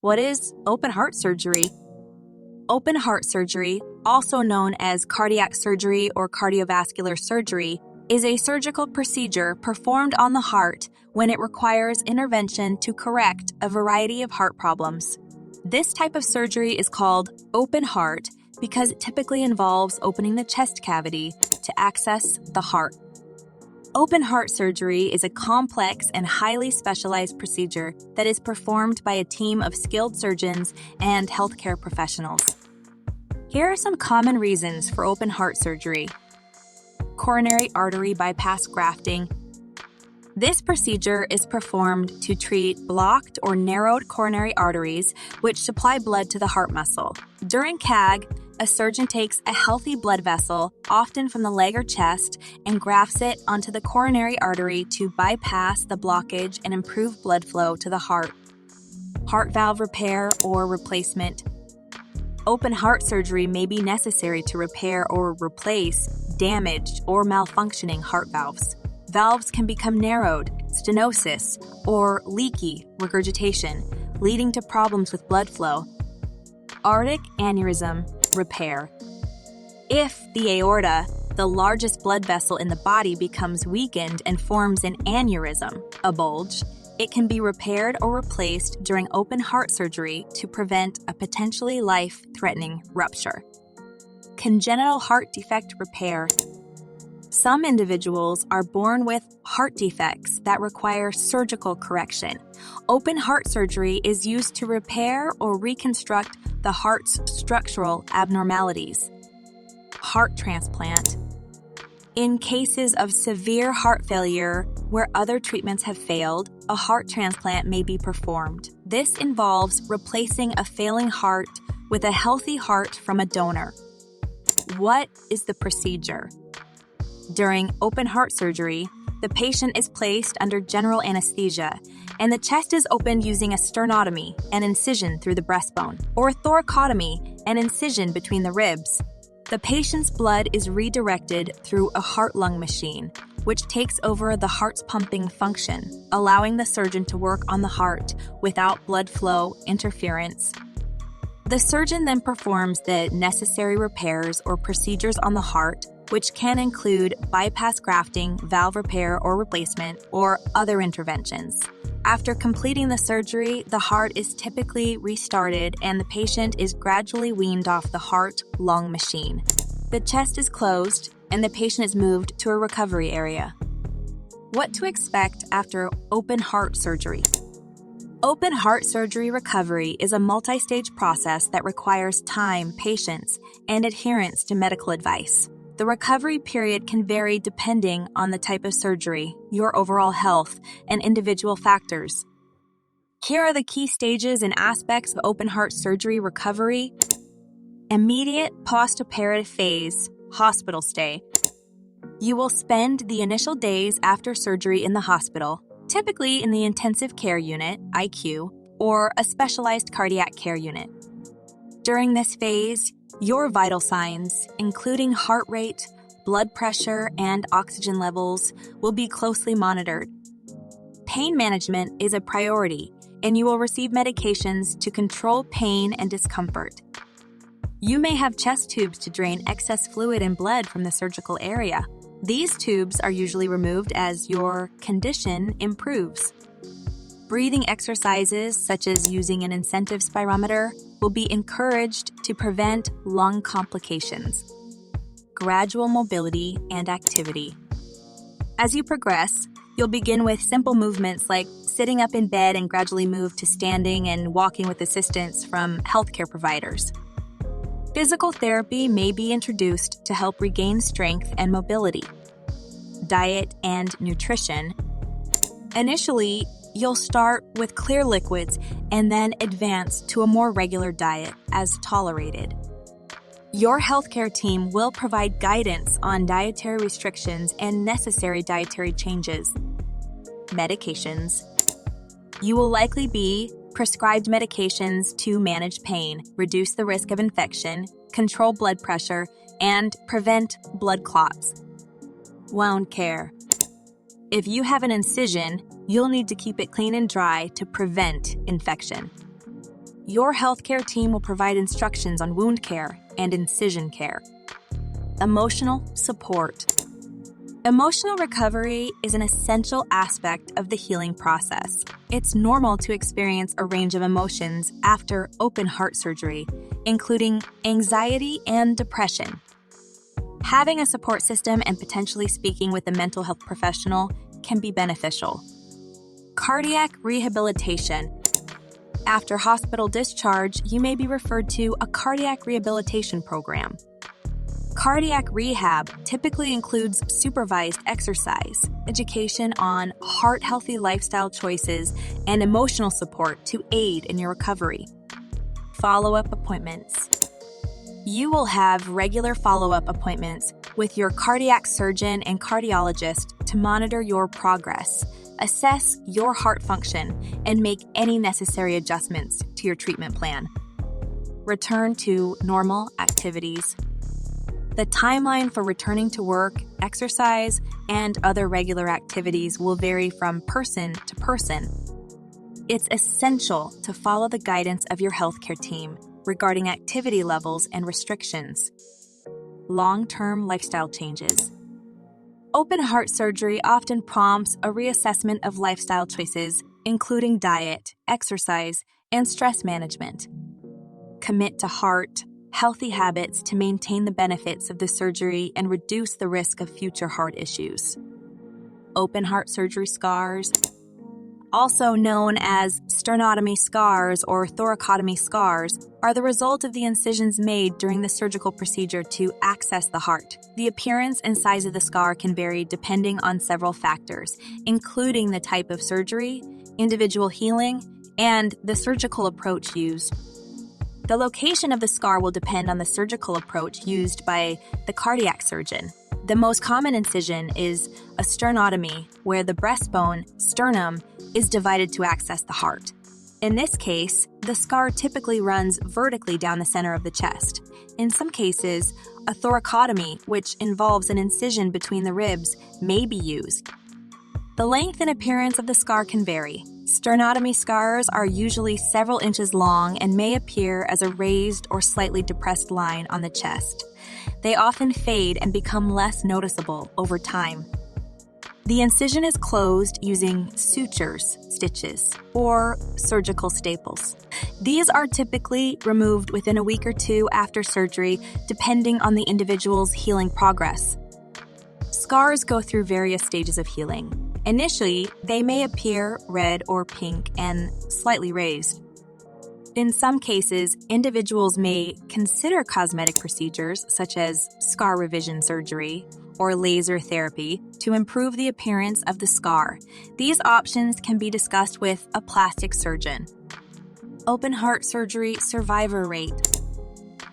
What is open heart surgery? Open heart surgery, also known as cardiac surgery or cardiovascular surgery, is a surgical procedure performed on the heart when it requires intervention to correct a variety of heart problems. This type of surgery is called open heart because it typically involves opening the chest cavity to access the heart. Open heart surgery is a complex and highly specialized procedure that is performed by a team of skilled surgeons and healthcare professionals. Here are some common reasons for open heart surgery. Coronary artery bypass grafting. This procedure is performed to treat blocked or narrowed coronary arteries, which supply blood to the heart muscle. During CAG, a surgeon takes a healthy blood vessel, often from the leg or chest, and grafts it onto the coronary artery to bypass the blockage and improve blood flow to the heart. Heart valve repair or replacement. Open heart surgery may be necessary to repair or replace damaged or malfunctioning heart valves. Valves can become narrowed, stenosis, or leaky regurgitation, leading to problems with blood flow. Aortic aneurysm repair. If the aorta, the largest blood vessel in the body, becomes weakened and forms an aneurysm, a bulge, it can be repaired or replaced during open heart surgery to prevent a potentially life-threatening rupture. Congenital heart defect repair. Some individuals are born with heart defects that require surgical correction. Open heart surgery is used to repair or reconstruct the heart's structural abnormalities. Heart transplant. In cases of severe heart failure where other treatments have failed, a heart transplant may be performed. This involves replacing a failing heart with a healthy heart from a donor. What is the procedure? During open heart surgery, the patient is placed under general anesthesia, and the chest is opened using a sternotomy, an incision through the breastbone, or thoracotomy, an incision between the ribs. The patient's blood is redirected through a heart-lung machine, which takes over the heart's pumping function, allowing the surgeon to work on the heart without blood flow interference. The surgeon then performs the necessary repairs or procedures on the heart, which can include bypass grafting, valve repair or replacement, or other interventions. After completing the surgery, the heart is typically restarted and the patient is gradually weaned off the heart-lung machine. The chest is closed and the patient is moved to a recovery area. What to expect after open heart surgery? Open heart surgery recovery is a multi-stage process that requires time, patience, and adherence to medical advice. The recovery period can vary depending on the type of surgery, your overall health, and individual factors. Here are the key stages and aspects of open heart surgery recovery. Immediate postoperative phase, hospital stay. You will spend the initial days after surgery in the hospital, typically in the intensive care unit, ICU, or a specialized cardiac care unit. During this phase, your vital signs, including heart rate, blood pressure, and oxygen levels, will be closely monitored. Pain management is a priority, and you will receive medications to control pain and discomfort. You may have chest tubes to drain excess fluid and blood from the surgical area. These tubes are usually removed as your condition improves. Breathing exercises, such as using an incentive spirometer, will be encouraged to prevent lung complications. Gradual mobility and activity. As you progress, you'll begin with simple movements like sitting up in bed and gradually move to standing and walking with assistance from healthcare providers. Physical therapy may be introduced to help regain strength and mobility. Diet and nutrition. Initially, you'll start with clear liquids and then advance to a more regular diet as tolerated. Your healthcare team will provide guidance on dietary restrictions and necessary dietary changes. Medications. You will likely be prescribed medications to manage pain, reduce the risk of infection, control blood pressure, and prevent blood clots. Wound care. If you have an incision, you'll need to keep it clean and dry to prevent infection. Your healthcare team will provide instructions on wound care and incision care. Emotional support. Emotional recovery is an essential aspect of the healing process. It's normal to experience a range of emotions after open heart surgery, including anxiety and depression. Having a support system and potentially speaking with a mental health professional can be beneficial. Cardiac rehabilitation. After hospital discharge, you may be referred to a cardiac rehabilitation program. Cardiac rehab typically includes supervised exercise, education on heart-healthy lifestyle choices, and emotional support to aid in your recovery. Follow-up appointments. You will have regular follow-up appointments with your cardiac surgeon and cardiologist to monitor your progress, assess your heart function, and make any necessary adjustments to your treatment plan. Return to normal activities. The timeline for returning to work, exercise, and other regular activities will vary from person to person. It's essential to follow the guidance of your healthcare team regarding activity levels and restrictions. Long-term lifestyle changes. Open heart surgery often prompts a reassessment of lifestyle choices, including diet, exercise, and stress management. Commit to healthy habits to maintain the benefits of the surgery and reduce the risk of future heart issues. Open heart surgery scars, also known as sternotomy scars or thoracotomy scars, are the result of the incisions made during the surgical procedure to access the heart. The appearance and size of the scar can vary depending on several factors, including the type of surgery, individual healing, and the surgical approach used. The location of the scar will depend on the surgical approach used by the cardiac surgeon. The most common incision is a sternotomy, where the breastbone, sternum, is divided to access the heart. In this case, the scar typically runs vertically down the center of the chest. In some cases, a thoracotomy, which involves an incision between the ribs, may be used. The length and appearance of the scar can vary. Sternotomy scars are usually several inches long and may appear as a raised or slightly depressed line on the chest. They often fade and become less noticeable over time. The incision is closed using sutures, stitches, or surgical staples. These are typically removed within a week or two after surgery, depending on the individual's healing progress. Scars go through various stages of healing. Initially, they may appear red or pink and slightly raised. In some cases, individuals may consider cosmetic procedures such as scar revision surgery or laser therapy to improve the appearance of the scar. These options can be discussed with a plastic surgeon. Open heart surgery survivor rate.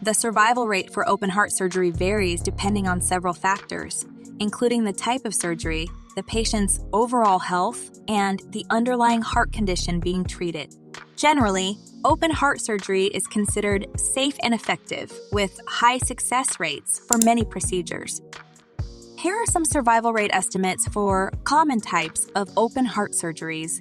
The survival rate for open heart surgery varies depending on several factors, including the type of surgery, the patient's overall health, and the underlying heart condition being treated. Generally, open heart surgery is considered safe and effective, with high success rates for many procedures. Here are some survival rate estimates for common types of open heart surgeries.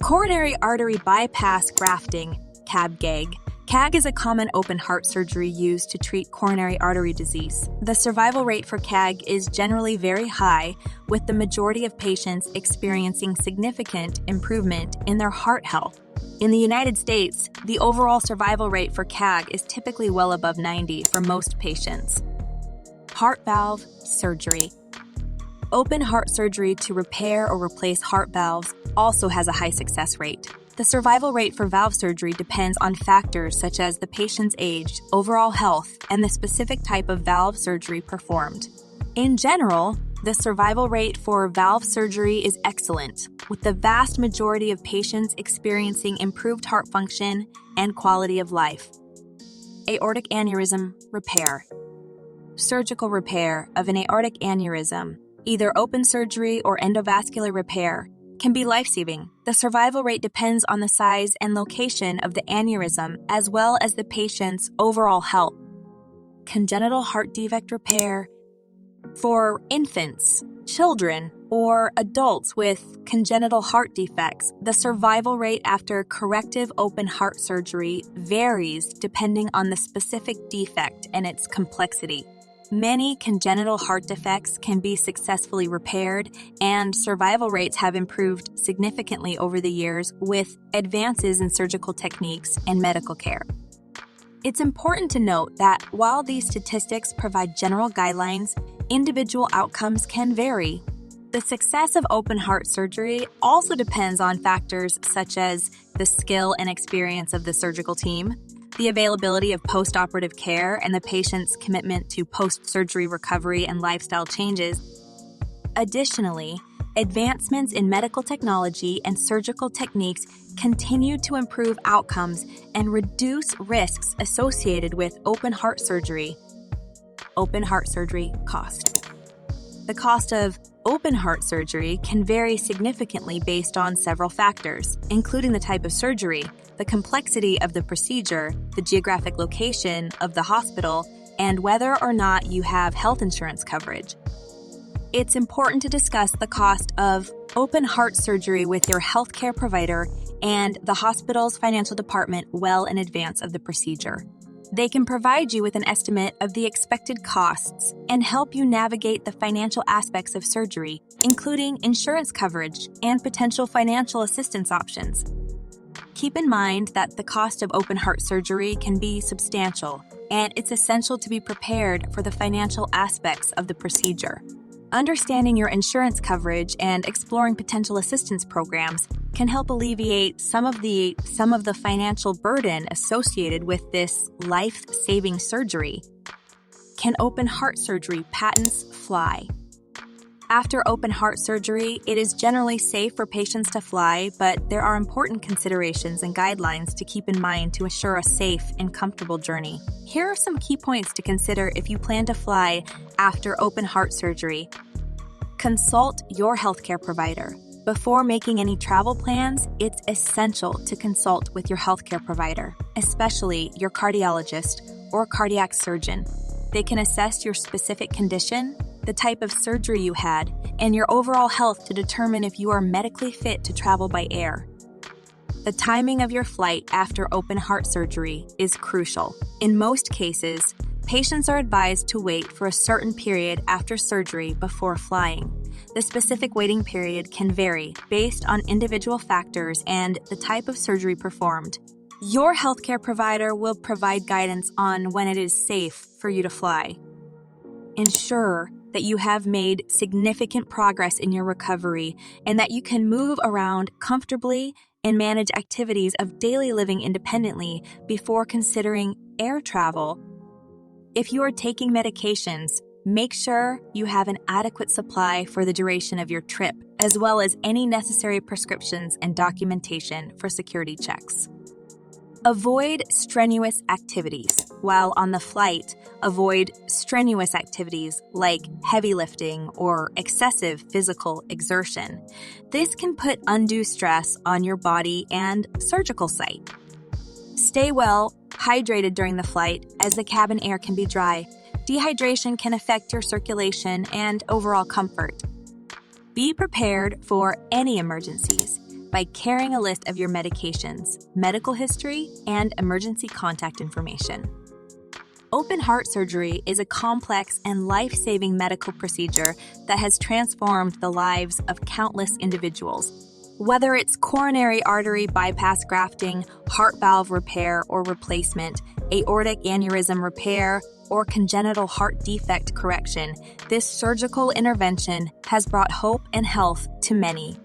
Coronary artery bypass grafting, CABG. CAG is a common open heart surgery used to treat coronary artery disease. The survival rate for CAG is generally very high, with the majority of patients experiencing significant improvement in their heart health. In the United States, the overall survival rate for CAG is typically well above 90 for most patients. Heart valve surgery. Open heart surgery to repair or replace heart valves also has a high success rate. The survival rate for valve surgery depends on factors such as the patient's age, overall health, and the specific type of valve surgery performed. In general, the survival rate for valve surgery is excellent, with the vast majority of patients experiencing improved heart function and quality of life. Aortic aneurysm repair. Surgical repair of an aortic aneurysm, either open surgery or endovascular repair, can be life-saving. The survival rate depends on the size and location of the aneurysm as well as the patient's overall health. Congenital heart defect repair. For infants, children, or adults with congenital heart defects, the survival rate after corrective open heart surgery varies depending on the specific defect and its complexity. Many congenital heart defects can be successfully repaired, and survival rates have improved significantly over the years with advances in surgical techniques and medical care. It's important to note that while these statistics provide general guidelines, individual outcomes can vary. The success of open heart surgery also depends on factors such as the skill and experience of the surgical team, the availability of post-operative care, and the patient's commitment to post-surgery recovery and lifestyle changes. Additionally, advancements in medical technology and surgical techniques continue to improve outcomes and reduce risks associated with open heart surgery. Open heart surgery cost. The cost of open heart surgery can vary significantly based on several factors, including the type of surgery, the complexity of the procedure, the geographic location of the hospital, and whether or not you have health insurance coverage. It's important to discuss the cost of open heart surgery with your healthcare provider and the hospital's financial department well in advance of the procedure. They can provide you with an estimate of the expected costs and help you navigate the financial aspects of surgery, including insurance coverage and potential financial assistance options. Keep in mind that the cost of open heart surgery can be substantial, and it's essential to be prepared for the financial aspects of the procedure. Understanding your insurance coverage and exploring potential assistance programs can help alleviate some of the financial burden associated with this life-saving surgery. Can open heart surgery patents fly? After open heart surgery, it is generally safe for patients to fly, but there are important considerations and guidelines to keep in mind to assure a safe and comfortable journey. Here are some key points to consider if you plan to fly after open heart surgery. Consult your healthcare provider. Before making any travel plans, it's essential to consult with your healthcare provider, especially your cardiologist or cardiac surgeon. They can assess your specific condition, the type of surgery you had, and your overall health to determine if you are medically fit to travel by air. The timing of your flight after open heart surgery is crucial. In most cases, patients are advised to wait for a certain period after surgery before flying. The specific waiting period can vary based on individual factors and the type of surgery performed. Your healthcare provider will provide guidance on when it is safe for you to fly. Ensure that you have made significant progress in your recovery and that you can move around comfortably and manage activities of daily living independently before considering air travel. If you are taking medications, make sure you have an adequate supply for the duration of your trip, as well as any necessary prescriptions and documentation for security checks. Avoid strenuous activities. While on the flight, avoid strenuous activities like heavy lifting or excessive physical exertion. This can put undue stress on your body and surgical site. Stay well hydrated during the flight, as the cabin air can be dry. Dehydration can affect your circulation and overall comfort. Be prepared for any emergencies by carrying a list of your medications, medical history, and emergency contact information. Open heart surgery is a complex and life-saving medical procedure that has transformed the lives of countless individuals. Whether it's coronary artery bypass grafting, heart valve repair or replacement, aortic aneurysm repair, or congenital heart defect correction, this surgical intervention has brought hope and health to many.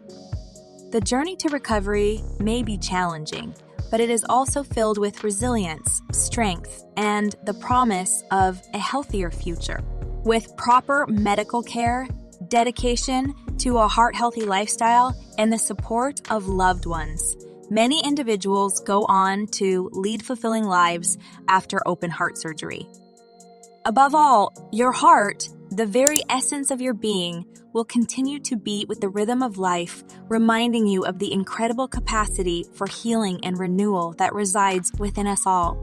The journey to recovery may be challenging, but it is also filled with resilience, strength, and the promise of a healthier future. With proper medical care, dedication to a heart-healthy lifestyle, and the support of loved ones, many individuals go on to lead fulfilling lives after open heart surgery. Above all, your heart, the very essence of your being, will continue to beat with the rhythm of life, reminding you of the incredible capacity for healing and renewal that resides within us all.